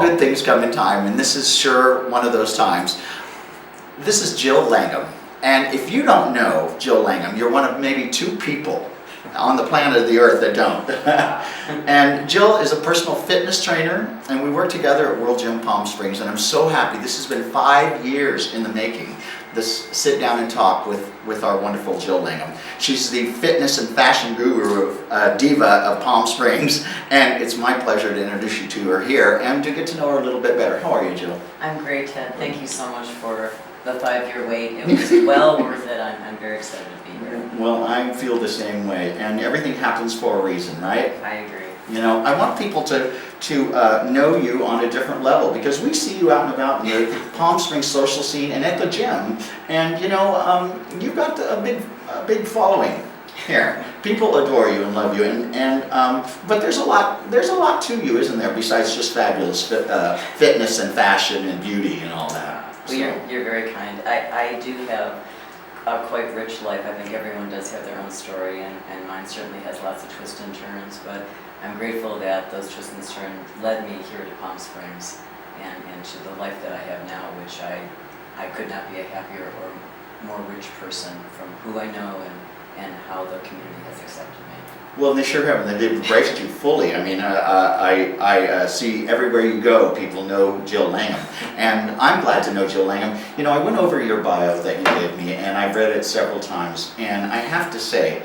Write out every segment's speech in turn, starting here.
good things come in time, and this is sure one of those times. This is Jill Langham, and if you don't know Jill Langham, you're one of maybe 2 people on the planet of the earth that don't. And Jill is a personal fitness trainer, and we work together at World Gym Palm Springs, and I'm so happy. This has been 5 years in the making, this sit down and talk with our wonderful Jill Langham. She's the fitness and fashion guru, diva of Palm Springs, and it's my pleasure to introduce you to her here and to get to know her a little bit better. How are you, Jill? I'm great, Ted. Thank you so much for the 5-year wait. It was well worth it. I'm very excited to be here. Well, I feel the same way, and everything happens for a reason, right? I agree. You know, I want people to know you on a different level, because we see you out and about in the Palm Springs social scene and at the gym, and you know, you've got a big following here. People adore you and love you, but there's a lot to you, isn't there? Besides just fabulous fitness and fashion and beauty and all that. Well, you're very kind. I do have a quite rich life. I think everyone does have their own story, and mine certainly has lots of twists and turns, but I'm grateful that those twists and turns led me here to Palm Springs and to the life that I have now, which I could not be a happier or more rich person from who I know and how the community has accepted me. Well, they sure have, and they've embraced you fully. I mean, I see everywhere you go, people know Jill Langham, and I'm glad to know Jill Langham. You know, I went over your bio that you gave me, and I've read it several times, and I have to say,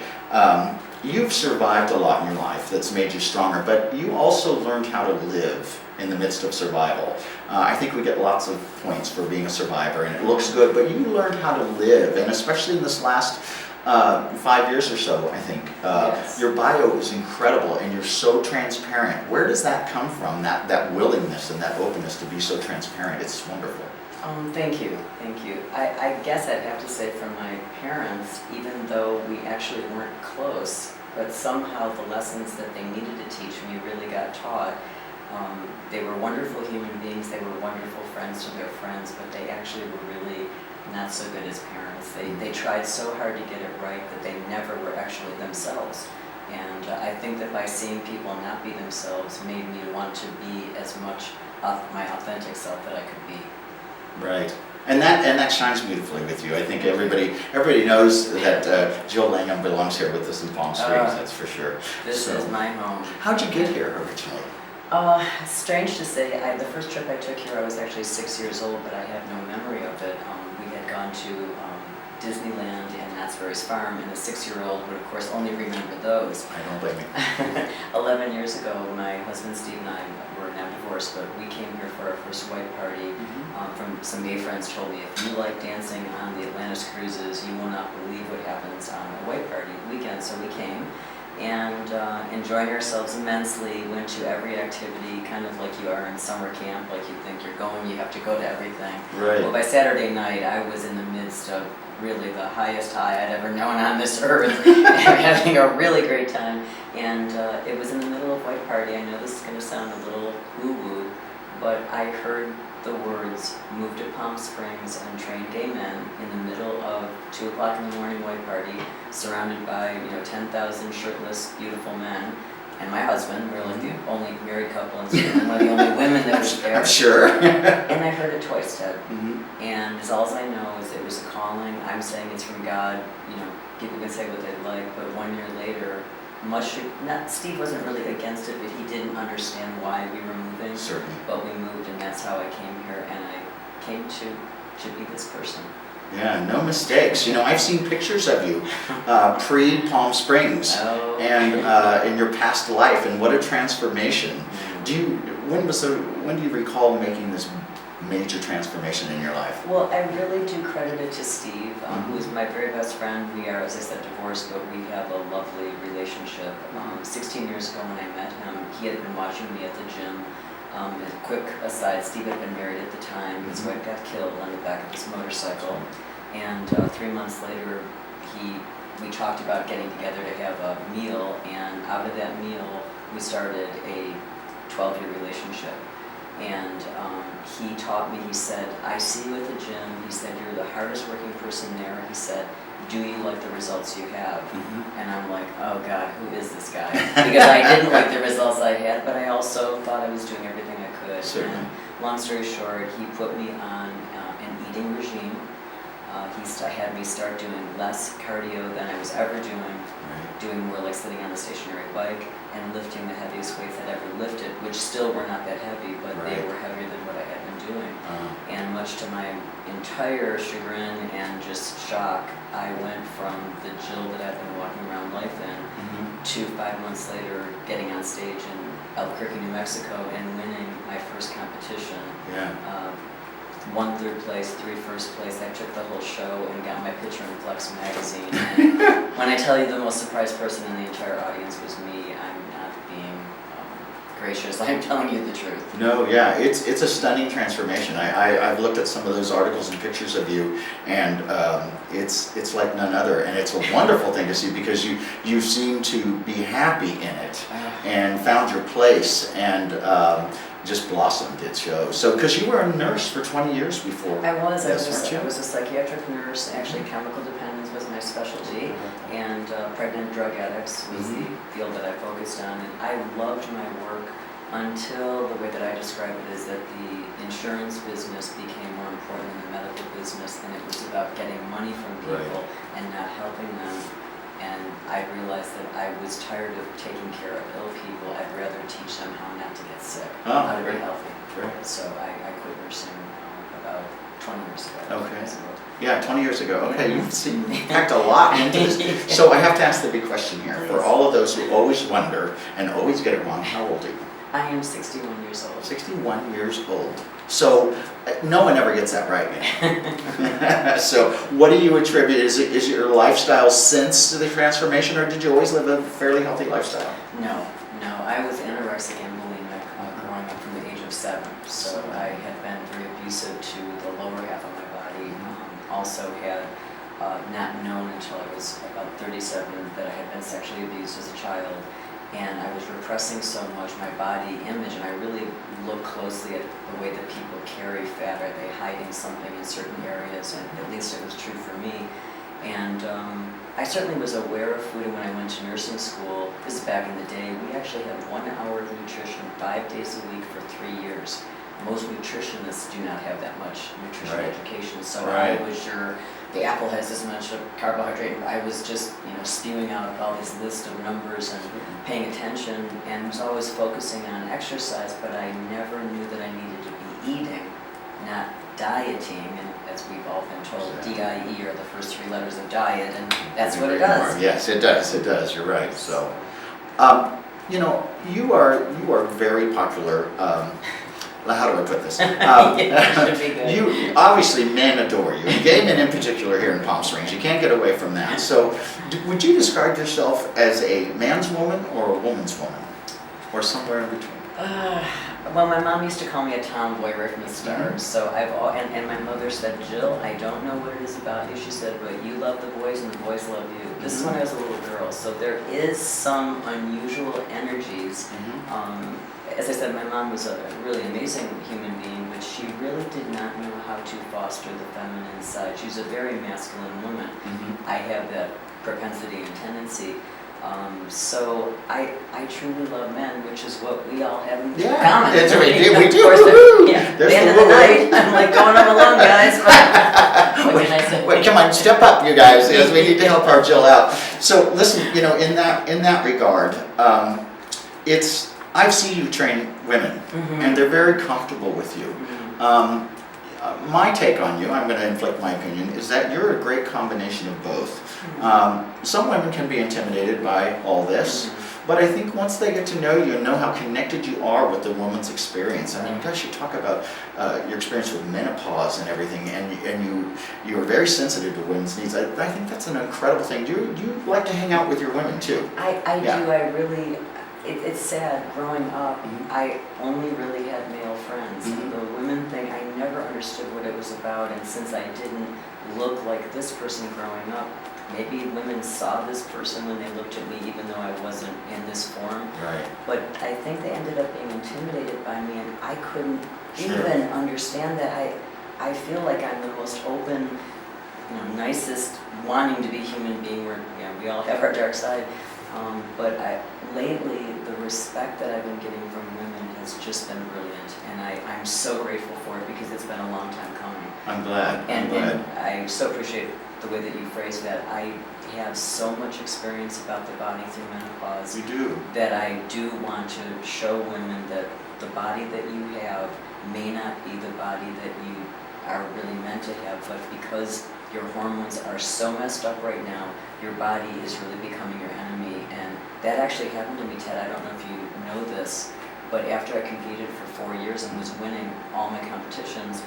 you've survived a lot in your life that's made you stronger, but you also learned how to live in the midst of survival. I think we get lots of points for being a survivor, and it looks good, but you learned how to live, and especially in this last 5 years or so, I think. Yes. Your bio is incredible, and you're so transparent. Where does that come from, that willingness and that openness to be so transparent? It's wonderful. Thank you. I guess I'd have to say from my parents, even though we actually weren't close, but somehow the lessons that they needed to teach me really got taught. They were wonderful human beings, they were wonderful friends to their friends, but they actually were really not so good as parents. They tried so hard to get it right that they never were actually themselves. And I think that by seeing people not be themselves made me want to be as much my authentic self that I could be. Right. And that shines beautifully with you. I think everybody knows that Jill Langham belongs here with us in Palm Springs, that's for sure. This is my home. How'd you get here originally? Strange to say, the first trip I took here, I was actually 6 years old, but I have no memory of it. We had gone to Disneyland and Knott's Berry's Farm, and a 6-year-old would, of course, only remember those. I don't blame you. 11 years ago, my husband Steve and I were now divorced, but we came here for our first white party. From some gay friends told me, if you like dancing on the Atlantis cruises, you will not believe what happens on a white party weekend. So we came and enjoying ourselves immensely, went to every activity, kind of like you are in summer camp, like you think you're going, you have to go to everything. Right. Well, by Saturday night, I was in the midst of really the highest high I'd ever known on this earth, and having a really great time. And it was in the middle of white party. I know this is going to sound a little woo-woo, but I heard the words, "Move to Palm Springs and train gay men," in the middle of 2 o'clock in the morning white party, surrounded by 10,000 shirtless, beautiful men, and my husband. We're like the only married couple, and one of the only women that was there. I'm sure. And I heard it twice, Ted. And as all I know is it was a calling. I'm saying it's from God. People can say what they like, but 1 year later, Steve wasn't really against it, but he didn't understand why we were moving. Certainly. But we moved, and that's how I came here, and I came to be this person. Yeah, no mistakes. I've seen pictures of you pre-Palm Springs and in your past life, and what a transformation. When do you recall making this major transformation in your life? Well, I really do credit it to Steve, who's my very best friend. We are, as I said, divorced, but we have a lovely relationship. 16 years ago when I met him, he had been watching me at the gym. A quick aside, Steve had been married at the time. His wife got killed on the back of his motorcycle. And 3 months later, we talked about getting together to have a meal, and out of that meal, we started a 12-year relationship. And he taught me, he said, I see you at the gym. He said, you're the hardest working person there. He said, do you like the results you have? And I'm like, oh God, who is this guy? Because I didn't like the results I had, but I also thought I was doing everything I could. Certainly. And long story short, he put me on an eating regime. He had me start doing less cardio than I was ever doing more like sitting on a stationary bike and lifting the heaviest weights I'd ever lifted, which still were not that heavy, but they were heavier than what I had been doing. And much to my entire chagrin and just shock, I went from the Jill that I've been walking around life in to 5 months later getting on stage in Albuquerque, New Mexico and winning my first competition. Won 3rd place, 3 first place. I took the whole show and got my picture in Flex magazine. And when I tell you the most surprised person in the entire audience was me, I'm not being gracious. I'm telling you the truth. No, yeah, it's a stunning transformation. I've looked at some of those articles and pictures of you, and it's like none other. And it's a wonderful thing to see because you seem to be happy in it and found your place and just blossomed, it shows. So, because you were a nurse for 20 years before. I was Yes, a weren't you? psychiatric nurse. Actually, chemical dependence was my specialty, and pregnant drug addicts was the field that I focused on. And I loved my work until the way that I describe it is that the insurance business became more important than the medical business, and it was about getting money from people and not helping them. And I realized that I was tired of taking care of ill people. I'd rather teach them how not to get sick, how to be healthy. So I quit nursing about 20 years ago. Okay. Yeah, 20 years ago. Okay, you've packed a lot into this. So I have to ask the big question here. For all of those who always wonder and always get it wrong, how old are you? I am 61 years old. 61 years old. So no one ever gets that right, man. So what do you attribute? Is it your lifestyle since the transformation, or did you always live a fairly healthy lifestyle? No. I was anorexic and bulimic growing up from the age of 7. So I had been very abusive to the lower half of my body. Also had not known until I was about 37 that I had been sexually abused as a child. And I was repressing so much my body image, and I really look closely at the way that people carry fat. Are they hiding something in certain areas? And at least it was true for me. And I certainly was aware of food, and when I went to nursing school, this is back in the day, we actually had 1 hour of nutrition 5 days a week for 3 years. Most nutritionists do not have that much nutrition education, so I was sure the apple has this much of carbohydrate. I was just, spewing out all this list of numbers and paying attention, and was always focusing on exercise, but I never knew that I needed to be eating, not dieting. And as we've all been told, DIE are the first 3 letters of diet, and that's what it does. Yes, it does. You're right. So, you are very popular. How do I put this? Should be good. You obviously, men adore you. Gay men in particular here in Palm Springs. You can't get away from that. So, would you describe yourself as a man's woman or a woman's woman, or somewhere in between? Well, my mom used to call me a tomboy right from the start. So and my mother said, Jill, I don't know what it is about you. She said, but you love the boys and the boys love you. This is when I was a little girl. So there is some unusual energies. As I said, my mom was a really amazing human being, but she really did not know how to foster the feminine side. She was a very masculine woman. I have that propensity and tendency. So I truly love men, which is what we all have in common. We do. Of course, at the end of the night, woo-hoo. I'm like going home alone, guys. But what can I say? Wait, come on, step up, you guys, because we need to help our Jill out. So listen, in that regard, I've seen you train women, and they're very comfortable with you. My take on you, I'm going to inflict my opinion, is that you're a great combination of both. Some women can be intimidated by all this, but I think once they get to know you and know how connected you are with the woman's experience, I mean, gosh, you talk about your experience with menopause and everything, and you are very sensitive to women's needs. I think that's an incredible thing. Do you like to hang out with your women too? I do. I really. It's sad, growing up, I only really had male friends. The women thing, I never understood what it was about, and since I didn't look like this person growing up, maybe women saw this person when they looked at me, even though I wasn't in this form. Right. But I think they ended up being intimidated by me, and I couldn't Sure. even understand that. I feel like I'm the most open, nicest, wanting to be human being. We all have our dark side. But lately, the respect that I've been getting from women has just been brilliant, and I'm so grateful for it because it's been a long time coming. I'm glad. And I so appreciate the way that you phrased that. I have so much experience about the body through menopause. You do. That I do want to show women that the body that you have may not be the body that you are really meant to have, but because your hormones are so messed up right now, your body is really becoming your enemy. And that actually happened to me, Ted. I don't know if you know this, but after I competed for 4 years and was winning all my competitions,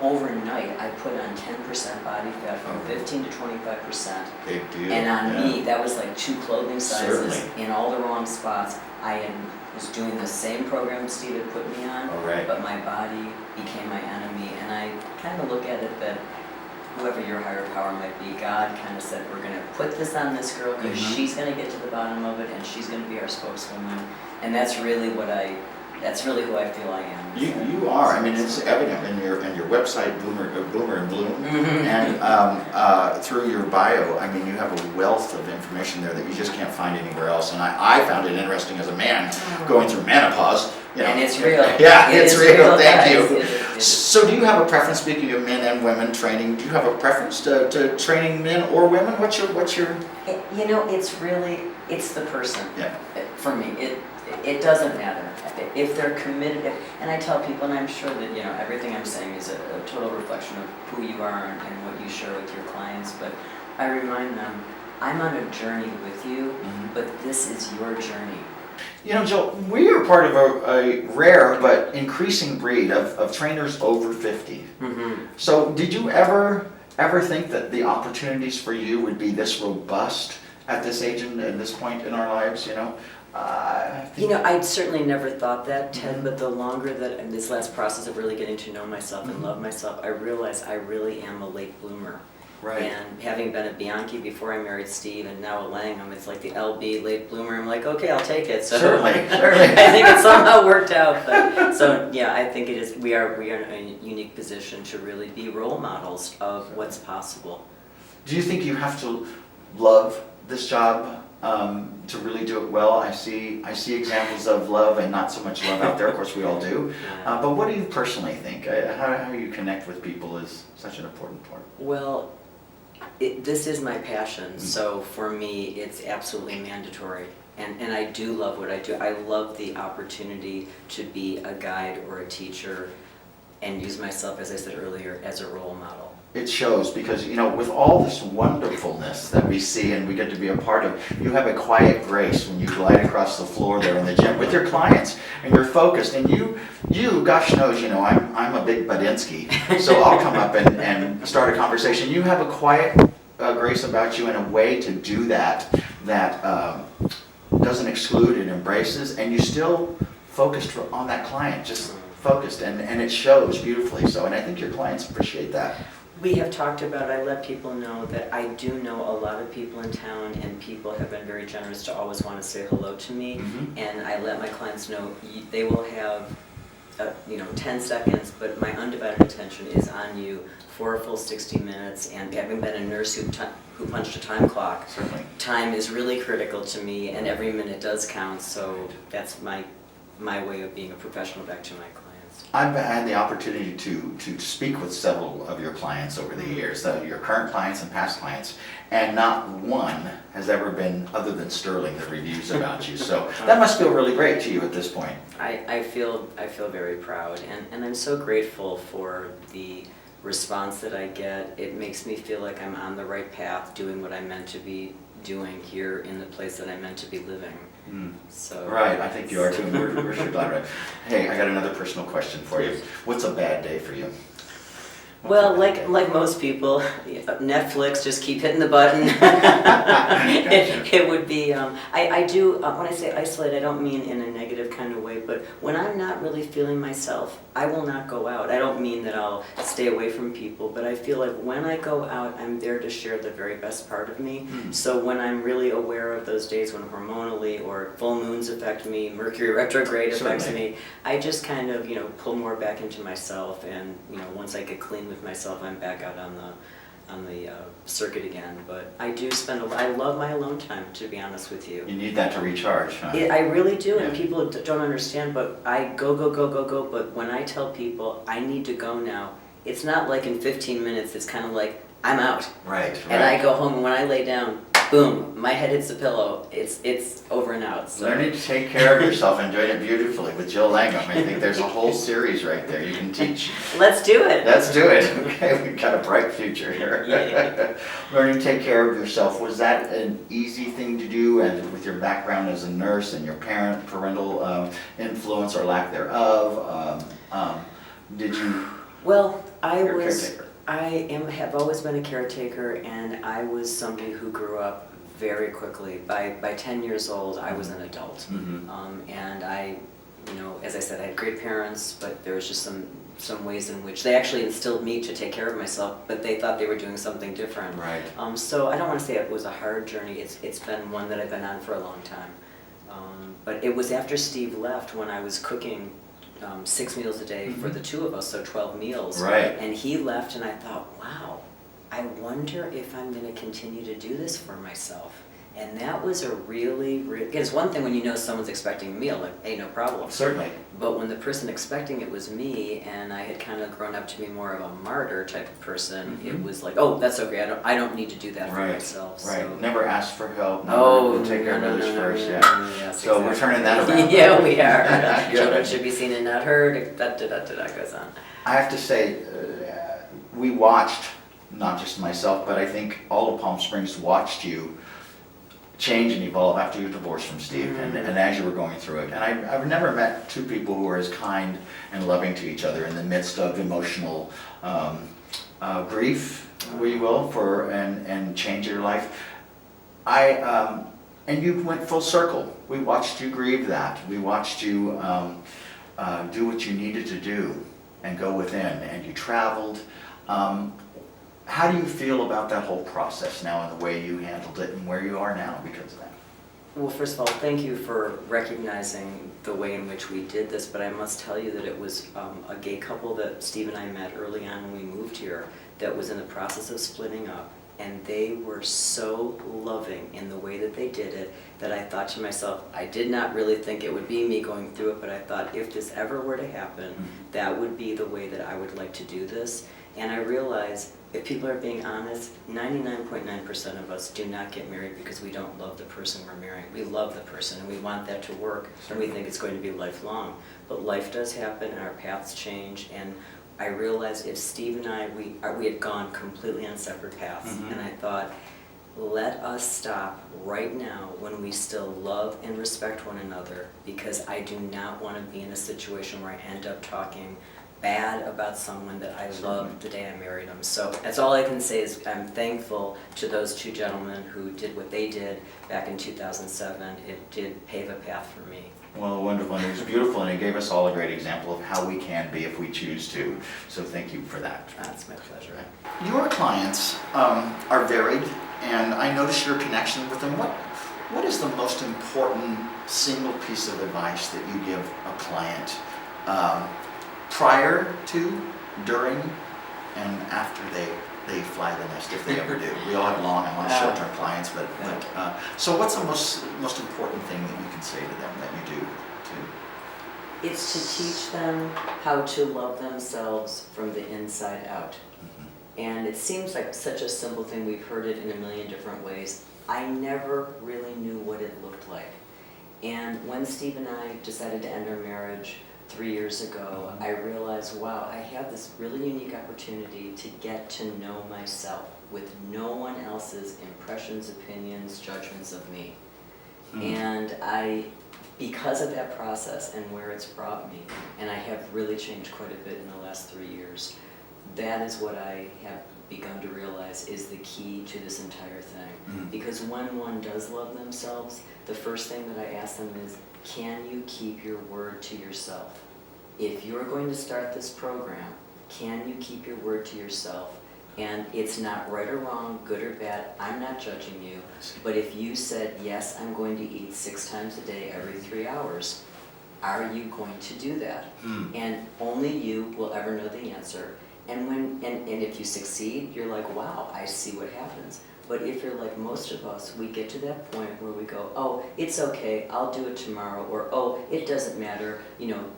overnight I put on 10% body fat from 15 to 25%. Big deal. And on me, that was like 2 clothing sizes Certainly. in all the wrong spots. I was doing the same program Steve had put me on, All right. but my body became my enemy. And I kind of look at it that whoever your higher power might be, God kind of said, we're going to put this on this girl because she's going to get to the bottom of it and she's going to be our spokeswoman. And that's really who I feel I am. You are. I mean, it's evident in your website, Boomer and Bloom, Mm-hmm. and through your bio. I mean, you have a wealth of information there that you just can't find anywhere else. And I found it interesting as a man going through menopause. And it's real. Yeah, it's real. Thank you. It is. So, do you have a preference? Speaking of men and women training, do you have a preference to training men or women? What's your? It's the person. Yeah. For me, it doesn't matter if they're committed. And I tell people, and I'm sure that everything I'm saying is a total reflection of who you are and what you share with your clients. But I remind them, I'm on a journey with you, but this is your journey. Jill, we are part of a rare but increasing breed of trainers over 50. Mm-hmm. So, did you ever think that the opportunities for you would be this robust at this age and at this point in our lives? I'd certainly never thought that, Ted, but the longer that in this last process of really getting to know myself and love myself, I realize I really am a late bloomer. Right. And having been at Bianchi before I married Steve and now at Langham, it's like the LB, late bloomer. I'm like, okay, I'll take it. So Certainly. I think it somehow worked out. But, so yeah, I think it is. We are in a unique position to really be role models of what's possible. Do you think you have to love this job to really do it well? I see examples of love and not so much love out there. Of course, we all do. Yeah. But what do you personally think? How you connect with people is such an important part. Well, this is my passion, so for me, it's absolutely mandatory. And I do love what I do. I love the opportunity to be a guide or a teacher and use myself, as I said earlier, as a role model. It shows because, with all this wonderfulness that we see and we get to be a part of, you have a quiet grace when you glide across the floor there in the gym with your clients and you're focused. And you, gosh knows, I'm a big Budinsky, so I'll come up and start a conversation. You have a quiet grace about you and a way to do that doesn't exclude, it embraces, and you still focused on that client, just focused, and it shows beautifully. So, and I think your clients appreciate that. We have talked about, I let people know that I do know a lot of people in town, and people have been very generous to always want to say hello to me. And I let my clients know they will have 10 seconds, but my undivided attention is on you for a full 60 minutes. And having been a nurse who punched a time clock, Certainly. Time is really critical to me, and every minute does count. So that's my way of being a professional back to my clients. I've had the opportunity to speak with several of your clients over the years, your current clients and past clients, and not one has ever been, other than sterling, the reviews about you. So that must feel really great to you at this point. I feel very proud, and I'm so grateful for the response that I get. It makes me feel like I'm on the right path, doing what I'm meant to be doing here in the place that I'm meant to be living. So Right, I think you are too. We're sure glad. Right. Hey, I got another personal question for you. What's a bad day for you? Well, like most people, Netflix, just keep hitting the button. It would be, I do, when I say isolate, I don't mean in a negative kind of way, but when I'm not really feeling myself, I will not go out. I don't mean that I'll stay away from people, but I feel like when I go out, I'm there to share the very best part of me. So when I'm really aware of those days when hormonally or full moons affect me, Mercury retrograde affects me, I just kind of, pull more back into myself, and, once I get clean with myself, I'm back out on the circuit again. But I do I love my alone time, to be honest with you. You need that to recharge, huh? I really do, and people don't understand, but I go, but when I tell people I need to go now, it's not like in 15 minutes, it's kind of like, I'm out. Right. And I go home, and when I lay down, boom, my head hits the pillow. It's over and out. So. Learning to take care of yourself and doing it beautifully with Jill Langham. I think there's a whole series right there you can teach. Let's do it. Let's do it. Okay, we've got a bright future here. Yay. Learning to take care of yourself, was that an easy thing to do? And with your background as a nurse and your parental influence or lack thereof, did you? Well, I You're a was. caretaker. have always been a caretaker, and I was somebody who grew up very quickly. By 10 years old, I was an adult. And I, as I said, I had great parents, but there was just some ways in which they actually instilled me to take care of myself, but they thought they were doing something different. Right. So I don't want to say it was a hard journey. It's been one that I've been on for a long time. But it was after Steve left when I was cooking 6 meals a day for the two of us, so 12 meals. Right. And he left, and I thought, wow, I wonder if I'm going to continue to do this for myself. And that was a really, it's one thing when you know someone's expecting a meal, like, hey, no problem. Certainly. But when the person expecting it was me, and I had kind of grown up to be more of a martyr type of person, it was like, oh, that's okay, I don't need to do that for myself. Right. So. Never ask for help. Oh, take care of others first. Yes, so we're turning that around. Yeah, we are. Children should be seen and not heard. That goes on. I have to say, we watched, not just myself, but I think all of Palm Springs watched you change and evolve after your divorce from Steve, and as you were going through it. And I've never met two people who are as kind and loving to each other in the midst of emotional grief, we will, and change in your life. And you went full circle. We watched you grieve that. We watched you do what you needed to do and go within, and you traveled. How do you feel about that whole process now and the way you handled it and where you are now because of that? Well, first of all, thank you for recognizing the way in which we did this, but I must tell you that it was a gay couple that Steve and I met early on when we moved here that was in the process of splitting up, and they were so loving in the way that they did it that I thought to myself, I did not really think it would be me going through it, but I thought if this ever were to happen, that would be the way that I would like to do this. And I realized, if people are being honest, 99.9% of us do not get married because we don't love the person we're marrying. We love the person and we want that to work, and we think it's going to be lifelong. But life does happen and our paths change, and I realized if Steve and I, we had gone completely on separate paths, and I thought, let us stop right now when we still love and respect one another, because I do not want to be in a situation where I end up talking bad about someone that I loved the day I married them. So that's all I can say is I'm thankful to those two gentlemen who did what they did back in 2007. It did pave a path for me. Well, wonderful, and it was beautiful, and it gave us all a great example of how we can be if we choose to. So thank you for that. That's my pleasure. Your clients are varied, and I notice your connection with them. What is the most important single piece of advice that you give a client prior to, during, and after they fly the nest, if they ever do? We all have long and short-term clients, but so what's the most important thing that you can say to them that you do? It's to teach them how to love themselves from the inside out. And it seems like such a simple thing. We've heard it in a million different ways. I never really knew what it looked like. And when Steve and I decided to end our marriage 3 years ago, I realized, wow, I have this really unique opportunity to get to know myself with no one else's impressions, opinions, judgments of me. And because of that process and where it's brought me, and I have really changed quite a bit in the last 3 years, that is what I have begun to realize is the key to this entire thing. Mm. Because when one does love themselves, the first thing that I ask them is, can you keep your word to yourself? If you're going to start this program, can you keep your word to yourself? And it's not right or wrong, good or bad, I'm not judging you. But if you said, yes, I'm going to eat 6 times a day every 3 hours, are you going to do that? Mm. And only you will ever know the answer. And if you succeed, you're like, wow, I see what happens. But if you're like most of us, we get to that point where we go, oh, it's okay, I'll do it tomorrow, or oh, it doesn't matter,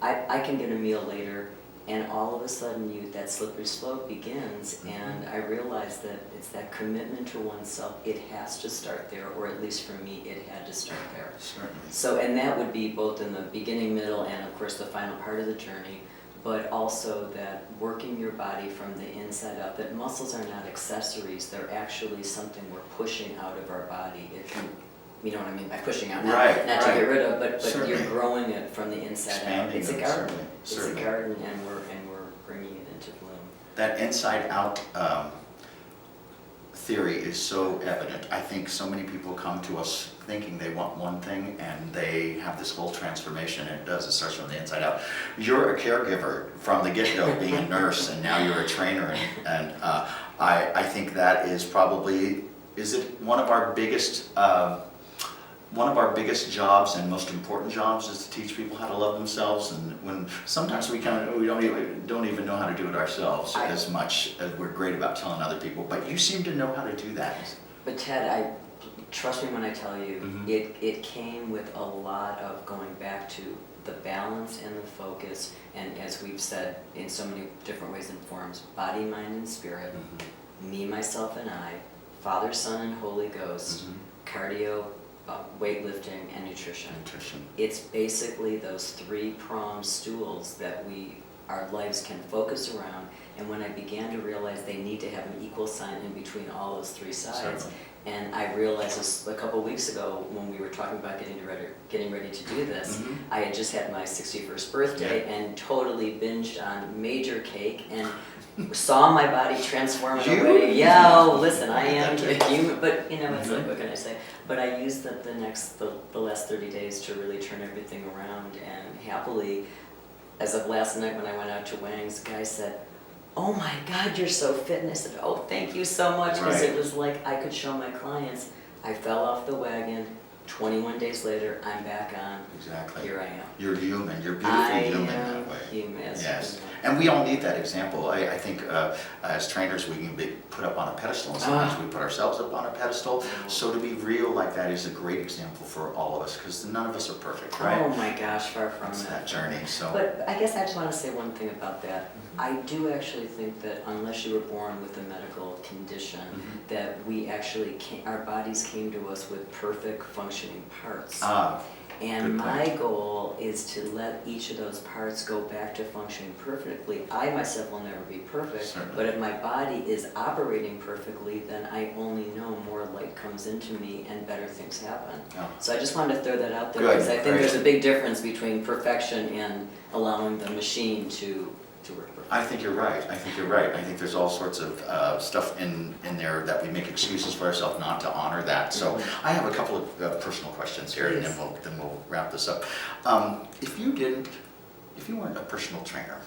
I can get a meal later. And all of a sudden, that slippery slope begins, Mm-hmm. and I realize that it's that commitment to oneself. It has to start there, or at least for me, it had to start there. Certainly. So, and that would be both in the beginning, middle, and of course the final part of the journey, but also that working your body from the inside out, that muscles are not accessories, they're actually something we're pushing out of our body. You know what I mean by pushing out, not to get rid of, but you're growing it from the inside out. It's a garden. It's a garden, and we're bringing it into bloom. That inside out theory is so evident. I think so many people come to us thinking they want one thing, and they have this whole transformation, and it starts from the inside out. You're a caregiver from the get-go, being a nurse, and now you're a trainer, and I think that is probably, is it one of our biggest jobs and most important jobs is to teach people how to love themselves, and when sometimes we don't even know how to do it ourselves as much as we're great about telling other people, but you seem to know how to do that. But Ted, trust me when I tell you, Mm-hmm. it came with a lot of going back to the balance and the focus, and as we've said in so many different ways and forms, body, mind, and spirit, Mm-hmm. me, myself, and I, Father, Son, and Holy Ghost, Mm-hmm. cardio, weightlifting, and nutrition. It's basically those 3-pronged stools that our lives can focus around, and when I began to realize they need to have an equal sign in between all those 3 sides, Certainly. and I realized this a couple weeks ago when we were talking about getting ready to do this. Mm-hmm. I had just had my 61st birthday and totally binged on major cake and saw my body transform in a way. Yeah, oh, listen, I am a human, but it's like, what can I say? But I used the last 30 days to really turn everything around, and happily, as of last night when I went out to Wang's, the guy said, oh my God, you're so fit. And I said, oh, thank you so much, because it was like I could show my clients, I fell off the wagon, 21 days later, I'm back on. Exactly. Here I am. You're human. You're beautifully human that way. Human. Yes. And we all need that example. I think as trainers we can be put up on a pedestal, and sometimes we put ourselves up on a pedestal. So to be real like that is a great example for all of us, because none of us are perfect, right? Oh my gosh, far from It's it. that journey. So. But I guess I just want to say one thing about that. I do actually think that unless you were born with a medical condition, that we actually our bodies came to us with perfect functioning parts. And my goal is to let each of those parts go back to functioning perfectly. I myself will never be perfect, Certainly. but if my body is operating perfectly, then I only know more light comes into me and better things happen. Oh. So I just wanted to throw that out there, Good, because I think great. there's a big difference between perfection and allowing the machine to work perfectly. I think you're right. I think there's all sorts of stuff in there that we make excuses for ourselves not to honor that. So I have a couple of personal questions here, and then we'll wrap this up. If you weren't a personal trainer,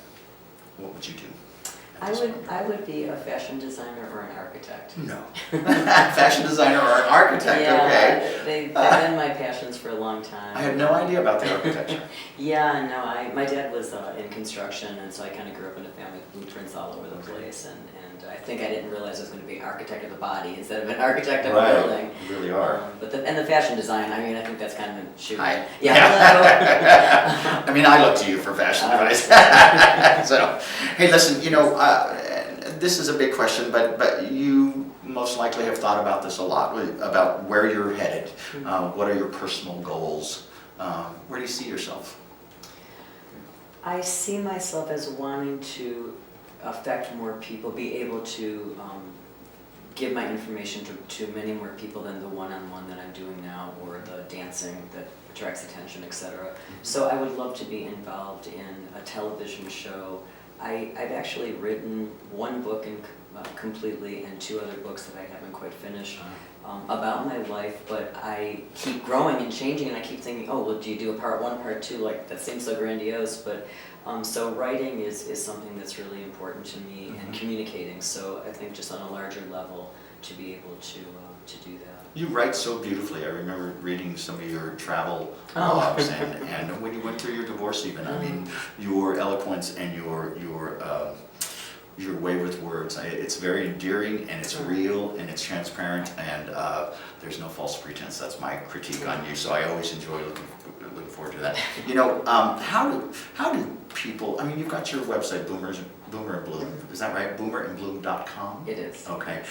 what would you do? I would be a fashion designer or an architect. No. Fashion designer or an architect, okay. They've been my passions for a long time. I had no idea about the architecture. Yeah, no, my dad was in construction, and so I kind of grew up in a family with blueprints all over the place, and I think I didn't realize I was going to be an architect of the body instead of an architect of a building. You really are. But the fashion design, I mean, I think that's kind of a shoot. Hi. Yeah, I mean, I look to you for fashion advice. So, hey, listen, this is a big question, but you most likely have thought about this a lot, about where you're headed. What are your personal goals? Where do you see yourself? I see myself as wanting to affect more people, be able to give my information to many more people than the one-on-one that I'm doing now, or the dancing that attracts attention, etc. So I would love to be involved in a television show I've actually written one book completely and 2 other books that I haven't quite finished about my life, but I keep growing and changing, and I keep thinking, oh, well, do you do a part 1, part 2? Like, that seems so grandiose, but so writing is something that's really important to me, and communicating, so I think just on a larger level to be able to do that. You write so beautifully. I remember reading some of your travel blogs, and when you went through your divorce even, I mean, your eloquence and your way with words, it's very endearing, and it's real, and it's transparent, and there's no false pretense. That's my critique on you, so I always enjoy looking forward to that. You know, how do people, I mean, you've got your website, Boomer and Bloom, is that right? boomerandbloom.com? It is. Okay.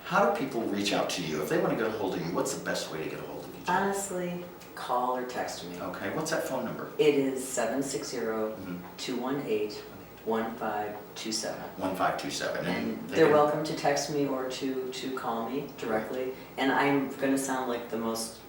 How do people reach out to you? If they want to get a hold of you, what's the best way to get a hold of you, Jill? Honestly, call or text me. Okay, what's that phone number? It is 760-218-1527. 1527. And they're welcome to text me or to call me directly. And I'm going to sound like the most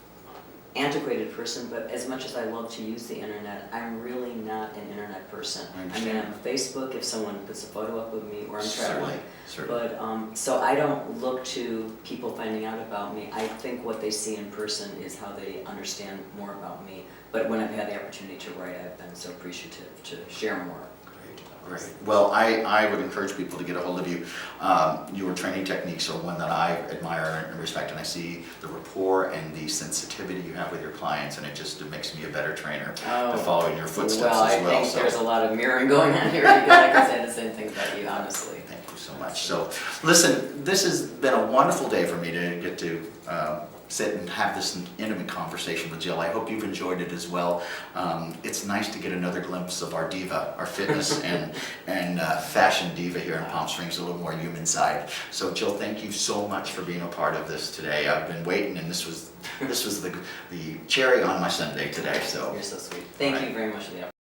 antiquated person, but as much as I love to use the internet, I'm really not an internet person. I mean, I'm Facebook if someone puts a photo up of me, or I'm traveling. Certainly. But so I don't look to people finding out about me. I think what they see in person is how they understand more about me. But when I've had the opportunity to write, I've been so appreciative to share more. Great. Well, I would encourage people to get a hold of you. Your training techniques are one that I admire and respect, and I see the rapport and the sensitivity you have with your clients, and it makes me a better trainer to follow in your footsteps as well. I think there's a lot of mirroring going on here, because I can say the same thing about you, honestly. Thank you so much. So, listen, this has been a wonderful day for me to get to sit and have this intimate conversation with Jill. I hope you've enjoyed it as well. It's nice to get another glimpse of our diva, our fitness and fashion diva here in Palm Springs, a little more human side. So Jill, thank you so much for being a part of this today. I've been waiting, and this was the cherry on my sundae today. So you're so sweet. Thank you very much for the opportunity.